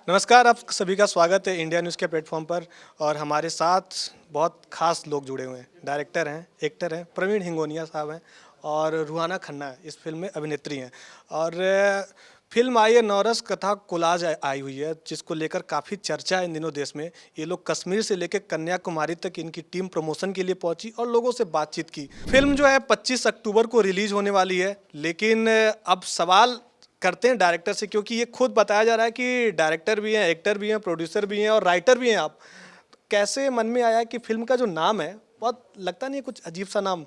नमस्कार, आप सभी का स्वागत है इंडिया न्यूज़ के प्लेटफॉर्म पर। और हमारे साथ बहुत खास लोग जुड़े हुए हैं। डायरेक्टर हैं, एक्टर हैं, प्रवीण हिंगोनिया साहब हैं और रुहाना खन्ना इस फिल्म में अभिनेत्री हैं। और फिल्म आई है नौरस कथा कोलाज आई हुई है, जिसको लेकर काफ़ी चर्चा है इन दिनों देश में। ये लोग कश्मीर से लेकर कन्याकुमारी तक इनकी टीम प्रमोशन के लिए पहुंची और लोगों से बातचीत की। फिल्म जो है 25 अक्टूबर को रिलीज होने वाली है, लेकिन अब सवाल करते हैं डायरेक्टर से, क्योंकि ये खुद बताया जा रहा है कि डायरेक्टर भी हैं, एक्टर भी हैं, प्रोड्यूसर भी हैं और राइटर भी हैं आप। कैसे मन में आया कि फिल्म का जो नाम है, बहुत लगता नहीं है कुछ अजीब सा नाम,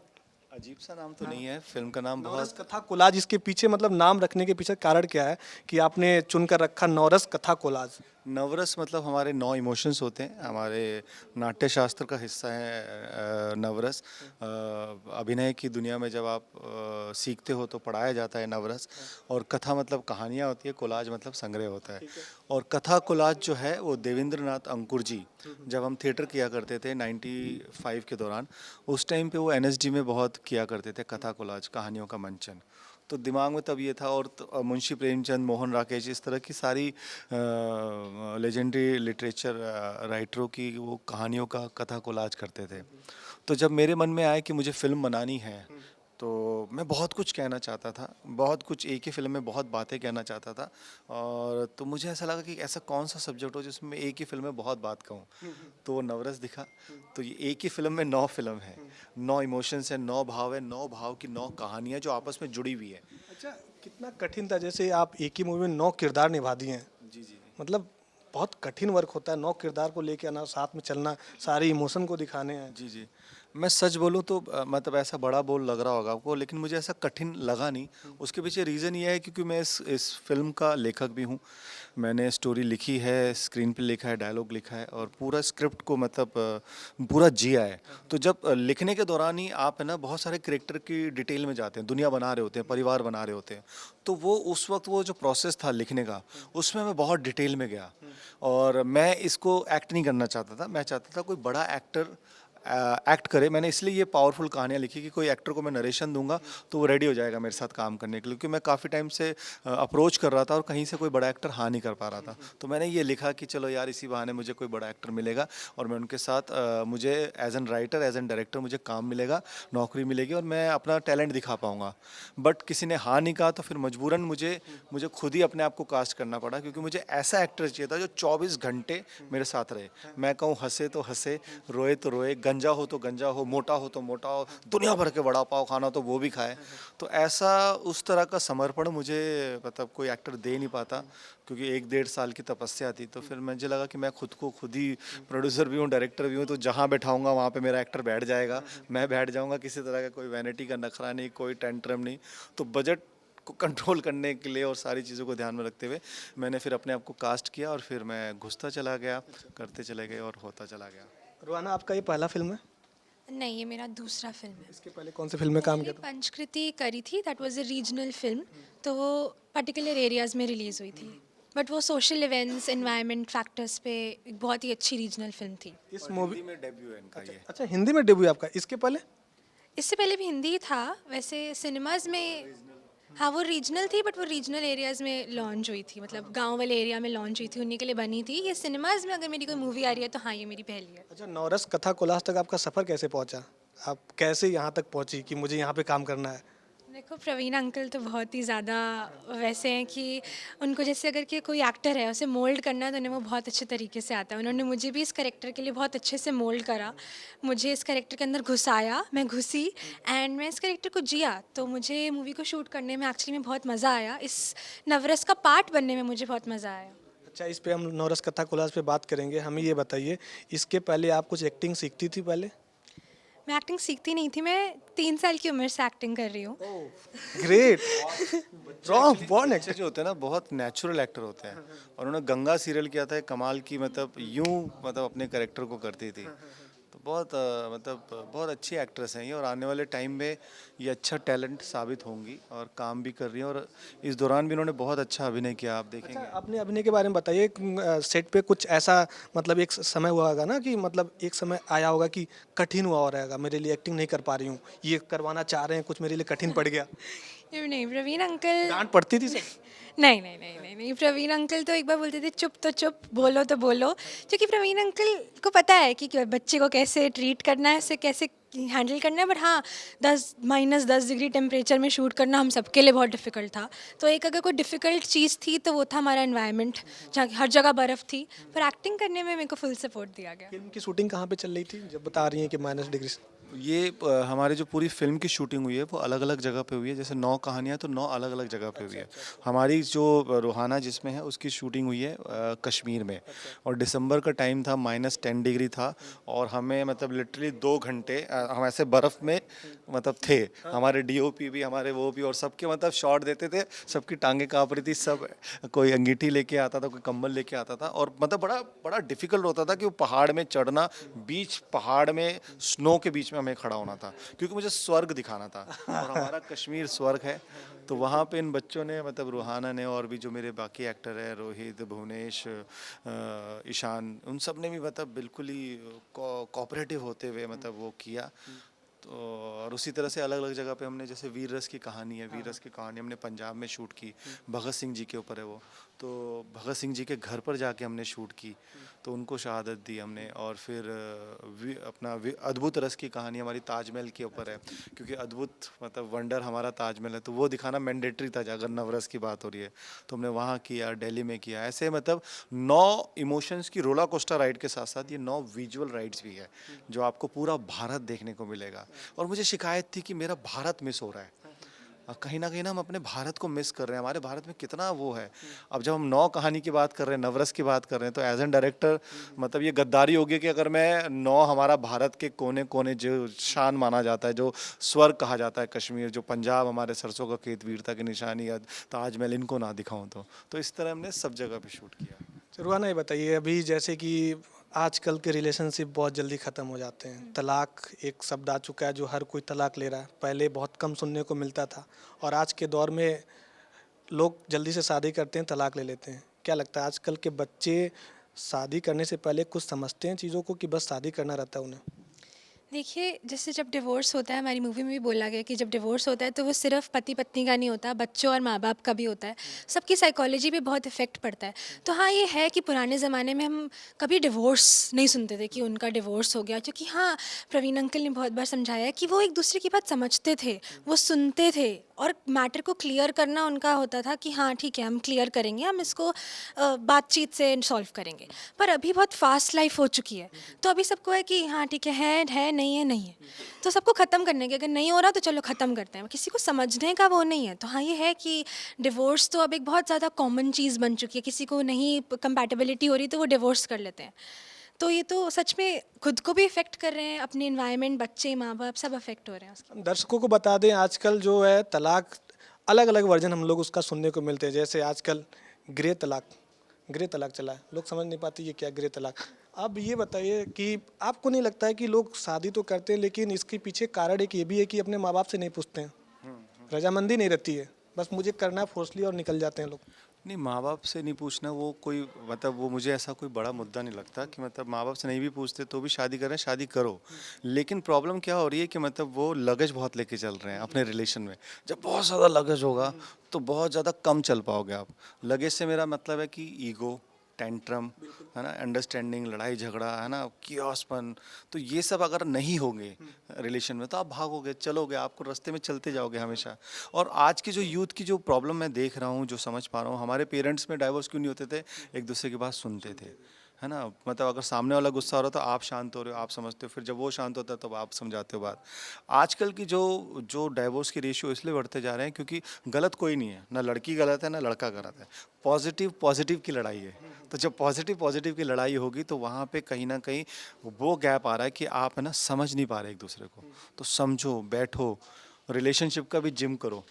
अजीब सा नाम तो नहीं है। फिल्म का नाम नौरस बहुत कथा कोलाज? इसके पीछे मतलब नाम रखने के पीछे कारण क्या है कि आपने चुनकर रखा नौरस कथा कोलाज? नवरस मतलब हमारे 9 इमोशंस होते हैं। हमारे नाट्य शास्त्र का हिस्सा है नवरस। अभिनय की दुनिया में जब आप सीखते हो तो पढ़ाया जाता है नवरस। और कथा मतलब कहानियाँ होती है, कोलाज मतलब संग्रह होता है। और कथा कोलाज जो है वो देवेंद्र नाथ अंकुर जी, जब हम थिएटर किया करते थे 95 के दौरान, उस टाइम पे वो एनएसडी में बहुत किया करते थे कथा कोलाज, कहानियों का मंचन। तो दिमाग में तब ये था। और मुंशी प्रेमचंद, मोहन राकेश, इस तरह की सारी लेजेंडरी लिटरेचर राइटरों की वो कहानियों का कथा कोलाज करते थे। तो जब मेरे मन में आया कि मुझे फिल्म बनानी है, तो मैं बहुत कुछ कहना चाहता था, बहुत कुछ एक ही फिल्म में बहुत बातें कहना चाहता था। और तो मुझे ऐसा लगा कि ऐसा कौन सा सब्जेक्ट हो जिसमें मैं एक ही फिल्म में बहुत बात कहूँ। तो वो नवरस दिखा। तो ये एक ही फिल्म में 9 फिल्म है, 9 इमोशंस है, 9 भाव है, 9 भाव की 9 कहानियाँ जो आपस में जुड़ी हुई है। अच्छा, कितना कठिन था? जैसे आप एक ही मूवी में 9 किरदार निभा दिए हैं, जी जी। मतलब बहुत कठिन वर्क होता है 9 किरदार को लेके आना, साथ में चलना, सारे इमोशन को दिखाने हैं। जी जी। मैं सच बोलूँ तो मतलब ऐसा बड़ा बोल लग रहा होगा आपको, लेकिन मुझे ऐसा कठिन लगा नहीं। उसके पीछे रीज़न ये है क्योंकि मैं इस फिल्म का लेखक भी हूँ। मैंने स्टोरी लिखी है, स्क्रीन पे लिखा है, डायलॉग लिखा है और पूरा स्क्रिप्ट को मतलब पूरा जिया है। तो जब लिखने के दौरान ही आप है ना बहुत सारे कैरेक्टर की डिटेल में जाते हैं, दुनिया बना रहे होते हैं, परिवार बना रहे होते हैं। तो वो उस वक्त वो जो प्रोसेस था लिखने का, उसमें मैं बहुत डिटेल में गया। और मैं इसको एक्ट नहीं करना चाहता था, मैं चाहता था कोई बड़ा एक्टर एक्ट करे। मैंने इसलिए ये पावरफुल कहानियाँ लिखी कि कोई एक्टर को मैं नरेशन दूंगा तो वो रेडी हो जाएगा मेरे साथ काम करने के लिए, क्योंकि मैं काफ़ी टाइम से अप्रोच कर रहा था और कहीं से कोई बड़ा एक्टर हाँ नहीं कर पा रहा था। तो मैंने ये लिखा कि चलो यार, इसी बहाने मुझे कोई बड़ा एक्टर मिलेगा और मैं उनके साथ मुझे as an writer, as an director मुझे काम मिलेगा, नौकरी मिलेगी और मैं अपना टैलेंट दिखा पाऊंगा। बट किसी ने हाँ नहीं कहा, तो फिर मजबूरन मुझे मुझे खुद ही अपने आप को कास्ट करना पड़ा, क्योंकि मुझे ऐसा एक्टर चाहिए था जो 24 घंटे मेरे साथ रहे। मैं कहूँ हंसे तो हंसे, रोए तो रोए, गंजा हो तो गंजा हो, मोटा हो तो मोटा हो, दुनिया भर के वड़ा पाव खाना तो वो भी खाए। तो ऐसा उस तरह का समर्पण मुझे मतलब कोई एक्टर दे नहीं पाता, क्योंकि 1-1.5 साल की तपस्या थी। तो फिर मुझे लगा कि मैं खुद को खुद ही प्रोड्यूसर भी हूँ, डायरेक्टर भी हूँ, तो जहाँ बैठाऊंगा वहाँ पे मेरा एक्टर बैठ जाएगा, मैं बैठ जाऊँगा। किसी तरह का कोई वैनिटी का नखरा नहीं, कोई टेंट्रम नहीं। तो बजट को कंट्रोल करने के लिए और सारी चीज़ों को ध्यान में रखते हुए मैंने फिर अपने आप को कास्ट किया और फिर मैं घुसता चला गया, करते चले गए और होता चला गया। रुहाना, आपका ये पहला फिल्म है? नहीं, ये मेरा दूसरा फिल्म है। इसके पहले कौन सी फिल्म में काम पहले किया था? पंचकृति करी थी, that was a regional film. तो वो पर्टिकुलर एरियाज़ में रिलीज़ हुई थी, बट वो सोशल इवेंट्स, एनवायरनमेंट फैक्टर्स पे एक बहुत ही अच्छी रीजनल फिल्म थी। इस और मूवी, हिंदी में डेब्यू है इनका ये। अच्छा हिंदी में डेब्यू है आपका? इसके पहले? इससे पहले भी हिंदी ही था वैसे, सिनेमाज में। हाँ, वो रीजनल थी, बट वो रीजनल एरियाज़ में लॉन्च हुई थी, मतलब गांव वाले एरिया में लॉन्च हुई थी, उन्हीं के लिए बनी थी। ये सिनेमाज में अगर मेरी कोई मूवी आ रही है तो हाँ, ये मेरी पहली है। अच्छा, नौरस कथा कोलाज तक आपका सफ़र कैसे पहुंचा? आप कैसे यहाँ तक पहुंची कि मुझे यहाँ पे काम करना है? देखो, प्रवीण अंकल तो बहुत ही ज़्यादा वैसे हैं कि उनको जैसे अगर कि कोई एक्टर है उसे मोल्ड करना है तो उन्हें वो बहुत अच्छे तरीके से आता है। उन्होंने मुझे भी इस कैरेक्टर के लिए बहुत अच्छे से मोल्ड करा, मुझे इस कैरेक्टर के अंदर घुसाया, मैं घुसी एंड मैं इस कैरेक्टर को जिया। तो मुझे मूवी को शूट करने में एक्चुअली में बहुत मज़ा आया, इस नवरस का पार्ट बनने में मुझे बहुत मज़ा आया। अच्छा, इस पे हम नौरस कथा कोलाज पे बात करेंगे। हमें ये बताइए, इसके पहले आप कुछ एक्टिंग सीखती थी पहले? मैं एक्टिंग सीखती नहीं थी, मैं 3 साल की उम्र से एक्टिंग कर रही हूँ। ग्रेट। रॉन्ग Actually, बॉर्न बच्चे एक्टर। जो होते हैं ना बहुत नेचुरल एक्टर होते हैं। और उन्होंने गंगा सीरियल किया था, कमाल की, मतलब यूं मतलब अपने करेक्टर को करती थी। तो बहुत मतलब बहुत अच्छी एक्ट्रेस हैं ये, और आने वाले टाइम में ये अच्छा टैलेंट साबित होंगी और काम भी कर रही हैं। और इस दौरान भी इन्होंने बहुत अच्छा अभिनय किया, आप अच्छा, देखेंगे। अपने अभिनय के बारे में बताइए। सेट पे कुछ ऐसा मतलब एक समय हुआ होगा ना कि मतलब एक समय आया होगा कि कठिन हुआ हो रहेगा, मेरे लिए एक्टिंग नहीं कर पा रही हूँ, ये करवाना चाह रहे हैं, कुछ मेरे लिए कठिन पड़ गया? नहीं, प्रवीण अंकल डांट पड़ती थी सब? नहीं, प्रवीण अंकल तो एक बार बोलते थे चुप तो चुप, बोलो तो बोलो। क्योंकि प्रवीण अंकल को पता है कि बच्चे को कैसे ट्रीट करना है, उसे कैसे हैंडल करना है। बट हाँ, 10 - 10 डिग्री टेम्परेचर में शूट करना हम सबके लिए बहुत डिफ़िकल्ट था। तो एक अगर कोई डिफ़िकल्ट चीज़ थी तो वो था हमारा एनवायरनमेंट, जहाँ हर जगह बर्फ़ थी। पर एक्टिंग करने में मेरे को फुल सपोर्ट दिया गया। फिल्म की शूटिंग कहाँ पे चल रही थी जब बता रही हैं कि -डिग्री से? ये हमारी जो पूरी फिल्म की शूटिंग हुई है वो अलग अलग जगह पे हुई है। जैसे 9 कहानियाँ तो 9 अलग अलग जगह पे हुई है। हमारी जो रूहाना जिसमें है उसकी शूटिंग हुई है कश्मीर में। और दिसंबर का टाइम था, -10 डिग्री था। और हमें मतलब लिटरली 2 घंटे हम ऐसे बर्फ़ में मतलब थे। हमारे डीओपी भी, हमारे वो भी, और सबके मतलब शॉट देते थे, सबकी टांगें काँप रही थी। सब कोई अंगीठी लेके आता था, कोई कंबल लेके आता था। और मतलब बड़ा बड़ा डिफिकल्ट होता था कि वो पहाड़ में चढ़ना, बीच पहाड़ में स्नो के बीच में हमें खड़ा होना था, क्योंकि मुझे स्वर्ग दिखाना था। और हमारा कश्मीर स्वर्ग है। तो वहाँ पे इन बच्चों ने, मतलब रूहाना ने, और भी जो मेरे बाकी एक्टर है, रोहित, भुवनेश, ईशान, उन सब ने भी मतलब बिल्कुल ही कोऑपरेटिव होते हुए मतलब वो किया। तो और उसी तरह से अलग अलग जगह पे हमने, जैसे वीर रस की कहानी है, वीर रस की कहानी हमने पंजाब में शूट की। भगत सिंह जी के ऊपर है वो। तो भगत सिंह जी के घर पर जाके हमने शूट की, तो उनको शहादत दी हमने। और फिर अद्भुत रस की कहानी हमारी ताजमहल के ऊपर है, क्योंकि अद्भुत मतलब वंडर हमारा ताजमहल है, तो वो दिखाना मैंडेटरी था अगर नवरस की बात हो रही है। तो हमने वहाँ किया, दिल्ली में किया। ऐसे मतलब 9 इमोशंस की रोला कोस्टर राइड के साथ साथ ये 9 विजुअल राइड्स भी है, जो आपको पूरा भारत देखने को मिलेगा। और मुझे शिकायत थी कि मेरा भारत मिस हो रहा है। कहीं ना हम अपने भारत को मिस कर रहे हैं। हमारे भारत में कितना वो है। अब जब हम 9 कहानी की बात कर रहे हैं, नवरस की बात कर रहे हैं, तो एज एन डायरेक्टर मतलब ये गद्दारी होगी कि अगर मैं 9 हमारा भारत के कोने कोने जो शान माना जाता है, जो स्वर्ग कहा जाता है कश्मीर, जो पंजाब हमारे सरसों का खेत, वीरता की निशानी, या ताजमहल, इनको ना दिखाऊं। तो इस तरह हमने सब जगह पे शूट किया। रुहाना, ये बताइए, अभी जैसे कि आजकल के रिलेशनशिप बहुत जल्दी ख़त्म हो जाते हैं। तलाक एक शब्द आ चुका है जो हर कोई तलाक ले रहा है। पहले बहुत कम सुनने को मिलता था, और आज के दौर में लोग जल्दी से शादी करते हैं, तलाक ले लेते हैं। क्या लगता है आजकल के बच्चे शादी करने से पहले कुछ समझते हैं चीज़ों को, कि बस शादी करना रहता है उन्हें? देखिए, जैसे जब डिवोर्स होता है, हमारी मूवी में भी बोला गया है कि जब डिवोर्स होता है तो वो सिर्फ पति पत्नी का नहीं होता, बच्चों और माँ बाप का भी होता है। सबकी साइकोलॉजी पे बहुत इफ़ेक्ट पड़ता है। तो हाँ, ये है कि पुराने ज़माने में हम कभी डिवोर्स नहीं सुनते थे कि उनका डिवोर्स हो गया, क्योंकि हाँ, प्रवीण अंकल ने बहुत बार समझाया है कि वो एक दूसरे की बात समझते थे, वो सुनते थे, और मैटर को क्लियर करना उनका होता था कि हाँ ठीक है, हम क्लियर करेंगे, हम इसको बातचीत से सॉल्व करेंगे। पर अभी बहुत फास्ट लाइफ हो चुकी है, तो अभी सबको है कि हाँ ठीक है, नहीं है, नहीं है। तो सबको ख़त्म करने के, अगर नहीं हो रहा तो चलो ख़त्म करते हैं, किसी को समझने का वो नहीं है। तो हाँ, ये है कि डिवोर्स तो अब एक बहुत ज़्यादा कॉमन चीज़ बन चुकी है। किसी को नहीं कंपैटिबिलिटी हो रही तो वो डिवोर्स कर लेते हैं। तो ये तो सच में खुद को भी इफ़ेक्ट कर रहे हैं, अपने इन्वायरमेंट, बच्चे, माँ बाप सब अफेक्ट हो रहे हैं उसके। दर्शकों को बता दें, आजकल जो है तलाक, अलग अलग वर्जन हम लोग उसका सुनने को मिलते हैं। जैसे आजकल ग्रे तलाक, ग्रे तलाक चला है, लोग समझ नहीं पाते ये क्या ग्रे तलाक। अब ये बताइए कि आपको नहीं लगता है कि लोग शादी तो करते हैं, लेकिन इसके पीछे कारण एक ये भी है कि अपने माँ बाप से नहीं पूछते हैं, रजामंदी नहीं रहती है, बस मुझे करना है फोर्सली और निकल जाते हैं लोग? नहीं, माँ बाप से नहीं पूछना वो कोई मतलब वो मुझे ऐसा कोई बड़ा मुद्दा नहीं लगता कि मतलब माँ बाप से नहीं भी पूछते तो भी शादी करें, शादी करो। लेकिन प्रॉब्लम क्या हो रही है कि मतलब वो लगेज बहुत लेके चल रहे हैं अपने रिलेशन में। जब बहुत ज़्यादा लगेज होगा तो बहुत ज़्यादा कम चल पाओगे आप। लगेज से मेरा मतलब है कि ईगो, टेंट्रम, है ना, अंडरस्टैंडिंग, लड़ाई झगड़ा, है ना, कियोस्पन, तो ये सब अगर नहीं होंगे रिलेशन में तो आप भागोगे, चलोगे, आपको रास्ते में चलते जाओगे हमेशा। और आज की जो यूथ की जो प्रॉब्लम मैं देख रहा हूँ, जो समझ पा रहा हूँ, हमारे पेरेंट्स में डाइवोर्स क्यों नहीं होते थे? एक दूसरे की बात सुनते थे, है ना। मतलब अगर सामने वाला गुस्सा हो रहा है तो आप शांत हो रहे हो, आप समझते हो, फिर जब वो शांत होता है तब आप समझाते हो बात। आजकल की जो जो डाइवोर्स की रेशियो इसलिए बढ़ते जा रहे हैं क्योंकि गलत कोई नहीं है, ना लड़की गलत है ना लड़का गलत है। पॉजिटिव पॉजिटिव की लड़ाई है। तो जब पॉजिटिव पॉजिटिव की लड़ाई होगी तो वहाँ पे कहीं ना कहीं वो गैप आ रहा है कि आप है ना समझ नहीं पा रहे एक दूसरे को। तो समझो, बैठो, रिलेशनशिप का भी जिम करो।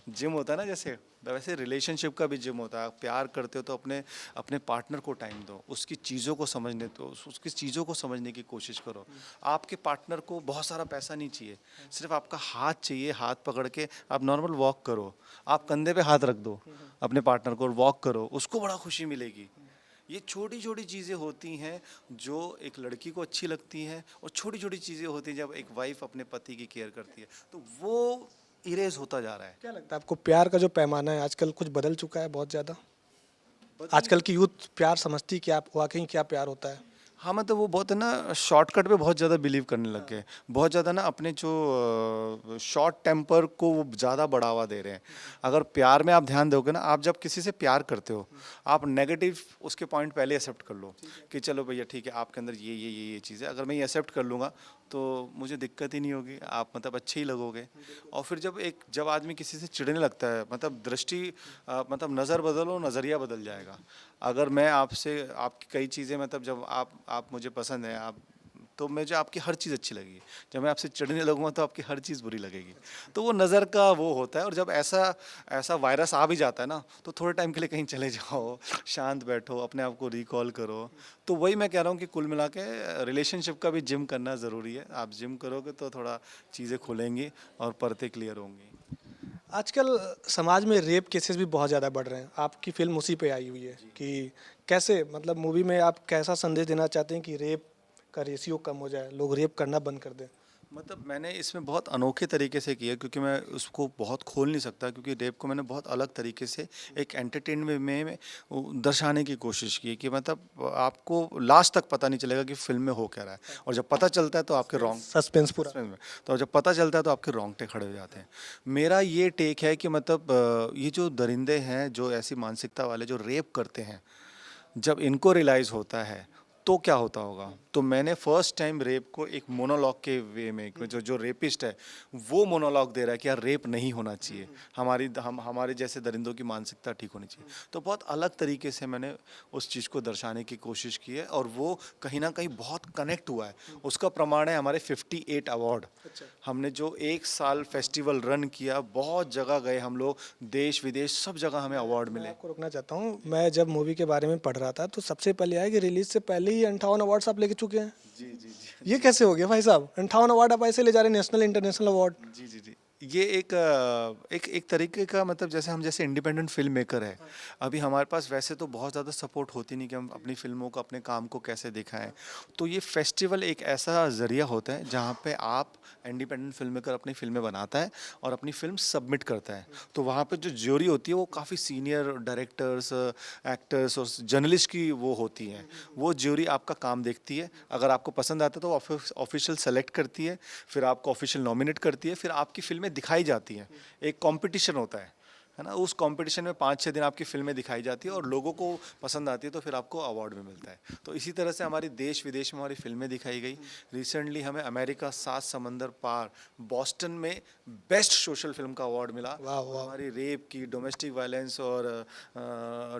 जिम होता है ना जैसे, वैसे रिलेशनशिप का भी जिम होता है। आप प्यार करते हो तो अपने अपने पार्टनर को टाइम दो, उसकी चीज़ों को समझने दो, उसकी चीज़ों को समझने की कोशिश करो। आपके पार्टनर को बहुत सारा पैसा नहीं चाहिए, सिर्फ आपका हाथ चाहिए। हाथ पकड़ के आप नॉर्मल वॉक करो, आप कंधे पे हाथ रख दो अपने पार्टनर को और वॉक करो, उसको बड़ा खुशी मिलेगी। ये छोटी छोटी चीज़ें होती हैं जो एक लड़की को अच्छी लगती हैं, और छोटी छोटी चीज़ें होती हैं जब एक वाइफ अपने पति की केयर करती है, तो वो इरेज होता जा रहा है। क्या लगता है आपको प्यार का जो पैमाना है आजकल कुछ बदल चुका है बहुत ज़्यादा? आजकल की यूथ प्यार समझती क्या वाकई क्या प्यार होता है? हाँ, मतलब वो बहुत है ना शॉर्टकट पे बहुत ज़्यादा बिलीव करने लग गए। बहुत ज़्यादा ना अपने जो शॉर्ट टेम्पर को वो ज़्यादा बढ़ावा दे रहे हैं। अगर प्यार में आप ध्यान दोगे ना, आप जब किसी से प्यार करते हो, आप नेगेटिव उसके पॉइंट पहले एक्सेप्ट कर लो कि चलो भैया ठीक है, आपके अंदर ये चीज़ है। अगर मैं ये एक्सेप्ट कर लूँगा तो मुझे दिक्कत ही नहीं होगी, आप मतलब अच्छे ही लगोगे। और फिर जब आदमी किसी से चिढ़ने लगता है, मतलब दृष्टि मतलब नज़र बदलो, नज़रिया बदल जाएगा। अगर मैं आपसे आपकी कई चीज़ें मतलब जब आप मुझे पसंद हैं, आप तो मुझे आपकी हर चीज़ अच्छी लगेगी। जब मैं आपसे चिढ़ने लगूंगा तो आपकी हर चीज़ बुरी लगेगी। तो वो नज़र का वो होता है। और जब ऐसा ऐसा वायरस आ भी जाता है ना, तो थोड़े टाइम के लिए कहीं चले जाओ, शांत बैठो, अपने आप को रिकॉल करो। तो वही मैं कह रहा हूँ कि कुल मिला के रिलेशनशिप का भी जिम करना ज़रूरी है। आप जिम करोगे तो थोड़ा चीज़ें खुलेंगी और परतें क्लियर होंगी। आजकल समाज में रेप केसेस भी बहुत ज़्यादा बढ़ रहे हैं। आपकी फिल्म उसी पे आई हुई है कि कैसे मतलब मूवी में आप कैसा संदेश देना चाहते हैं कि रेप का रेशियो कम हो जाए, लोग रेप करना बंद कर दें? मतलब मैंने इसमें बहुत अनोखे तरीके से किया, क्योंकि मैं उसको बहुत खोल नहीं सकता, क्योंकि रेप को मैंने बहुत अलग तरीके से एक एंटरटेनमेंट में वो दर्शाने की कोशिश की कि मतलब आपको लास्ट तक पता नहीं चलेगा कि फिल्म में हो क्या रहा है। और जब पता चलता है तो आपके रॉन्ग सस्पेंस पूरा। सस्पेंस में, तो जब पता चलता है तो आपके रोंगटे खड़े हो जाते हैं। मेरा ये टेक है कि मतलब ये जो दरिंदे हैं, जो ऐसी मानसिकता वाले जो रेप करते हैं, जब इनको रियलाइज़ होता है तो क्या होता होगा। तो मैंने फर्स्ट टाइम रेप को एक मोनोलॉग के वे में, जो जो रेपिस्ट है वो मोनोलॉग दे रहा है कि यार रेप नहीं होना चाहिए, हमारे जैसे दरिंदों की मानसिकता ठीक होनी चाहिए। तो बहुत अलग तरीके से मैंने उस चीज़ को दर्शाने की कोशिश की है, और वो कहीं ना कहीं बहुत कनेक्ट हुआ है। उसका प्रमाण है हमारे 58 अवार्ड। हमने जो एक साल फेस्टिवल रन किया, बहुत जगह गए हम लोग, देश विदेश सब जगह हमें अवार्ड मैं मिले। आपको रोकना चाहता हूँ। मैं जब मूवी के बारे में पढ़ रहा था तो सबसे पहले आया कि रिलीज से पहले ही 58 अवार्ड्स आप लेके चुके हैं। जी जी जी। ये कैसे हो गया भाई साहब? 58 अवार्ड आप ऐसे ले जा रहे हैं, नेशनल इंटरनेशनल अवार्ड? जी जी जी। ये एक तरीके का मतलब जैसे हम जैसे इंडिपेंडेंट फिल्म मेकर है, अभी हमारे पास वैसे तो बहुत ज़्यादा सपोर्ट होती नहीं कि हम अपनी फिल्मों को, अपने काम को कैसे दिखाएं। तो ये फेस्टिवल एक ऐसा ज़रिया होता है जहाँ पे आप इंडिपेंडेंट फिल्म मेकर अपनी फिल्में बनाता है और अपनी फिल्म सबमिट करता है। तो वहाँ पे जो ज्यूरी होती है वो काफ़ी सीनियर डायरेक्टर्स, एक्टर्स और जर्नलिस्ट की वो होती हैं। वो ज्यूरी आपका काम देखती है, अगर आपको पसंद आता है तो ऑफिशियल सेलेक्ट करती है, फिर आपको ऑफिशियल नॉमिनेट करती है, फिर आपकी फिल्में दिखाई जाती हैं। एक कंपटीशन होता है ना, उस कंपटीशन में 5-6 दिन आपकी फिल्में दिखाई जाती है और लोगों को पसंद आती है तो फिर आपको अवार्ड भी मिलता है। तो इसी तरह से हमारी देश विदेश में हमारी फिल्में दिखाई गई। रिसेंटली हमें अमेरिका 7 समंदर पार बॉस्टन में बेस्ट सोशल फिल्म का अवार्ड मिला। वाह वाह। हमारी रेप की, डोमेस्टिक वायलेंस और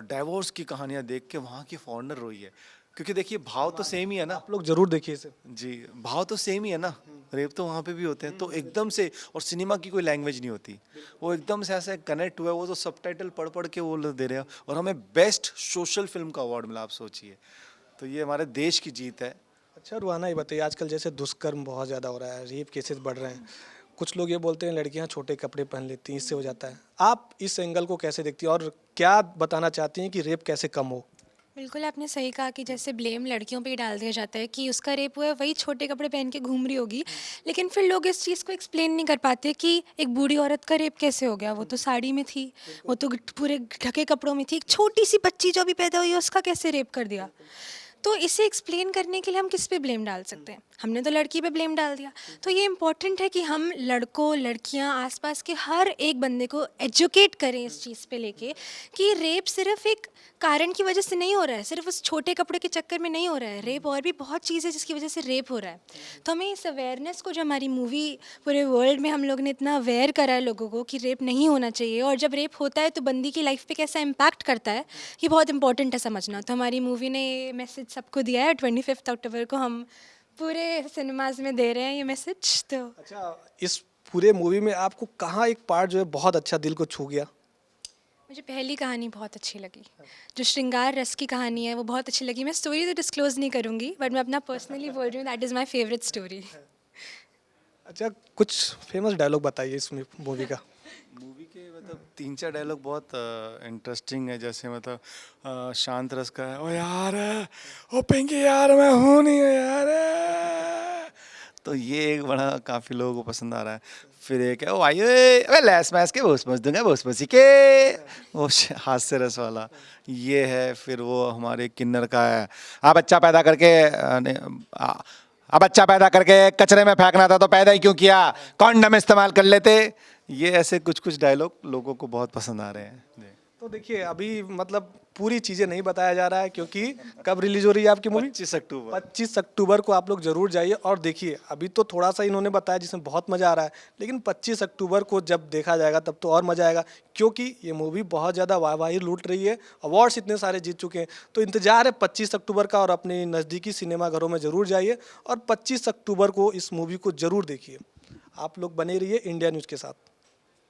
डाइवोर्स की कहानियाँ देख के वहाँ की फॉरेनर रोई है। क्योंकि देखिए भाव तो सेम ही है ना। आप लोग जरूर देखिए इसे। जी, भाव तो सेम ही है ना। रेप तो वहाँ पे भी होते हैं, तो एकदम से, और सिनेमा की कोई लैंग्वेज नहीं होती, वो एकदम से ऐसे कनेक्ट हुआ है। वो तो सबटाइटल पढ़ पढ़ के वो लोग दे रहे हैं और हमें बेस्ट सोशल फिल्म का अवार्ड मिला, आप सोचिए। तो ये हमारे देश की जीत है। अच्छा रुहाना, ये बताइए आजकल जैसे दुष्कर्म बहुत ज़्यादा हो रहा है, रेप केसेस बढ़ रहे हैं, कुछ लोग ये बोलते हैं लड़कियां छोटे कपड़े पहन लेती हैं इससे हो जाता है। आप इस एंगल को कैसे देखती हैं और क्या बताना चाहती हैं कि रेप कैसे कम हो? बिल्कुल आपने सही कहा कि जैसे ब्लेम लड़कियों पे ही डाल दिया जाता है कि उसका रेप हुआ है, वही छोटे कपड़े पहन के घूम रही होगी। लेकिन फिर लोग इस चीज़ को एक्सप्लेन नहीं कर पाते कि एक बूढ़ी औरत का रेप कैसे हो गया। वो तो साड़ी में थी, वो तो पूरे ढके कपड़ों में थी। एक छोटी सी बच्ची जो अभी पैदा हुई है उसका कैसे रेप कर दिया। तो इसे एक्सप्लेन करने के लिए हम किस पे ब्लेम डाल सकते हैं? हमने तो लड़की पे ब्लेम डाल दिया। तो ये इम्पॉर्टेंट है कि हम लड़कों, लड़कियां, आसपास के हर एक बंदे को एजुकेट करें इस चीज़ पे लेके कि रेप सिर्फ एक कारण की वजह से नहीं हो रहा है, सिर्फ उस छोटे कपड़े के चक्कर में नहीं हो रहा है। रेप और भी बहुत चीज़ है जिसकी वजह से रेप हो रहा है। तो हमें इस अवेयरनेस को, जो हमारी मूवी पूरे वर्ल्ड में हम लोग ने इतना अवेयर करा है लोगों को कि रेप नहीं होना चाहिए, और जब रेप होता है तो बंदी की लाइफ पे कैसा इम्पैक्ट करता है, ये बहुत इंपॉर्टेंट है समझना। तो हमारी मूवी ने ये मैसेज सबको दिया है। 25 अक्टूबर को हम पूरे सिनेमाज में दे रहे हैं ये मैसेज। तो अच्छा, इस पूरे मूवी में आपको कहाँ एक पार्ट जो है बहुत अच्छा दिल को छू गया? मुझे पहली कहानी बहुत अच्छी लगी, जो श्रृंगार रस की कहानी है वो बहुत अच्छी लगी। मैं स्टोरी तो डिस्क्लोज नहीं करूँगी, बट मैं अपना पर्सनली बोल रही हूँ, that is my favourite story. अच्छा, कुछ फेमस डायलॉग बताइए इस मूवी का। मूवी के मतलब 3-4 डायलॉग बहुत इंटरेस्टिंग है। जैसे मतलब शांत रस का है, ओ यार, ओ पिंकी यार, मैं हूँ नहीं यार, तो ये एक बड़ा काफ़ी लोगों को पसंद आ रहा है। फिर एक है, ओ भाई ओए, अबे लैस मैस के बोस मस दूंगा बोस मसी के, वो हास्य रस वाला ये है। फिर वो हमारे किन्नर का है, आ बच्चा पैदा करके अब बच्चा पैदा करके कचरे में फेंकना था तो पैदा ही क्यों किया, कॉन्डम इस्तेमाल कर लेते। ये ऐसे कुछ कुछ डायलॉग लोगों को बहुत पसंद आ रहे हैं जी। तो देखिए अभी मतलब पूरी चीज़ें नहीं बताया जा रहा है क्योंकि कब रिलीज हो रही है आपकी मूवी? 25 अक्टूबर। 25 अक्टूबर को आप लोग जरूर जाइए और देखिए। अभी तो थोड़ा सा इन्होंने बताया जिसमें बहुत मज़ा आ रहा है, लेकिन 25 अक्टूबर को जब देखा जाएगा तब तो और मज़ा आएगा क्योंकि ये मूवी बहुत ज़्यादा वाहवाही लूट रही है, अवार्ड्स इतने सारे जीत चुके हैं। तो इंतजार है 25 अक्टूबर का और अपने नज़दीकी सिनेमाघरों में ज़रूर जाइए और 25 अक्टूबर को इस मूवी को ज़रूर देखिए। आप लोग बने रहिए इंडिया न्यूज़ के साथ।